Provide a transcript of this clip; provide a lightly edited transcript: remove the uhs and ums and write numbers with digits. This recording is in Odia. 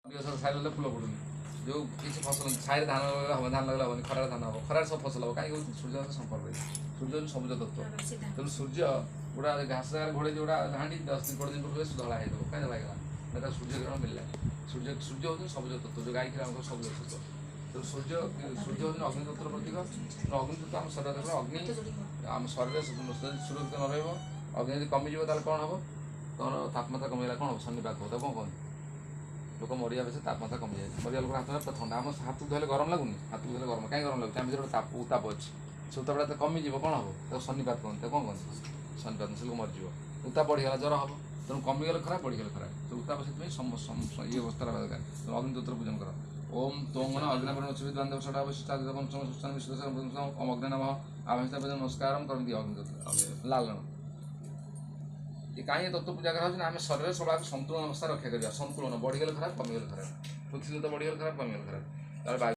ସାଇଲେ ଫୁଲ ଫୁଟୁନି ଯେଉଁ କିଛି ଫସଲ ଛାଇରେ ଧାନ ଲଗେଇଲେ ହେବ, ଧାନ ଲଗେଇଲେ ହେବନି, ଖରାରେ ଧାନ ହେବ, ଖରାରେ ସବୁ ଫସଲ ହେବ। କାହିଁକି ହେଉଛି ସୂର୍ଯ୍ୟ ସହ ସମ୍ପର୍କ ରହିଛି। ସୂର୍ଯ୍ୟ ହେଉଛି ସବୁଜ ତତ୍ତ୍ୱ। ତେଣୁ ସୂର୍ଯ୍ୟ ଗୁଡ଼ା ଘାସ ଜାଗାରେ ଘୋଡ଼େଇଛି ଗୁଡ଼ା ହାଣ୍ଡି 10 ଦିନ 20 ଦିନ ପୂର୍ବରୁ ଧଳା ହେଇଥିବ। କାହିଁ ଧଳା ହେଇଗଲା? ଏଟା ସୂର୍ଯ୍ୟକିରଣ ମିଳିଲା। ସୂର୍ଯ୍ୟ ହେଉଛି ସବୁଜ ତତ୍ତ୍ୱ, ଯେଉଁ ଗାଈ କ୍ଷୀର ଆମର ସବୁଜ ତତ୍ତ୍ୱ। ତେଣୁ ସୂର୍ଯ୍ୟ ହେଉଛନ୍ତି ଅଗ୍ନି ତତ୍ତ୍ୱର ପ୍ରତୀକ। ଅଗ୍ନି ତତ୍ତ୍ୱ ଆମ ଶରୀର ଦେଖ, ଅଗ୍ନି ଆମ ଶରୀରରେ ଯଦି ସୁରକ୍ଷିତ ନ ରହିବ, ଅଗ୍ନି ଯଦି କମିଯିବ ତାହେଲେ କ'ଣ ହେବ? ତମର ତାପମାତ୍ରା କମିଗଲା କ'ଣ ହେବ? ସନ୍ନିପାତ ହେବ। ତାକୁ କ'ଣ କହନ୍ତି? ଲୋକ ମରିବା ପଛେ ତାପମାତ୍ରା କମିଯାଏ। ମରିବା ଲୋକର ହାତ ଥଣ୍ଡା, ଆମ ହାତକୁ ଧରିଲେ ଗରମ ଲାଗୁନି? ହାତକୁ ଧରିଲେ ଗରମ କାହିଁ ଗରମ ଲାଗୁଛି? ଆମ ଭିତରେ ଗୋଟେ ଉତ୍ତାପ ଅଛି। ସେ ଉତ୍ତାପଟା ଯେତେବେଳେ କମିଯିବ କ'ଣ ହେବ? ତାକୁ ସନ୍ନିପାତ କହନ୍ତି। ତାକୁ କ'ଣ କହନ୍ତି? ସନ୍ନିପାତ। ସେ ଲୋକ ମରିଯିବ। ଉତ୍ତାପ ବଢ଼ିଗଲା ଜ୍ୱର ହେବ। ତେଣୁ କମିଗଲେ ଖରାପ, ବଢ଼ିଗଲେ ଖରାପ। ସେ ଉତ୍ତାପ ସେଥିପାଇଁ ଇଏ ଅବସ୍ଥା ରହିବା ଦରକାର। ଅଗ୍ନି ତତ୍ତ୍ୱର ପୂଜନ କର। ଓମ୍ ତୋଂ ଅଗ୍ନିପୁର ବାନ୍ଧବ ସଡ଼ା ବଶିଷ୍ଠ ସୁସ୍ଥାନ ବିଶ୍ୱ ଓମ୍ ଅଗ୍ନି ନମଃ ଆଭାସିତା ନମସ୍କାରମ୍ କରନ୍ତି ଅଗ୍ନି ତତ୍ତ୍ୱ ଲାଲ ରଙ୍ଗ। ये कहीं तत्व पूजा करा आम शरीर सब संतुलन अवस्था रक्षा करा। संतुलन बढ़ीगले खराब, कमिगले खराब। पृथ्वी तो बढ़ीगले खराब, कमिगले खराब।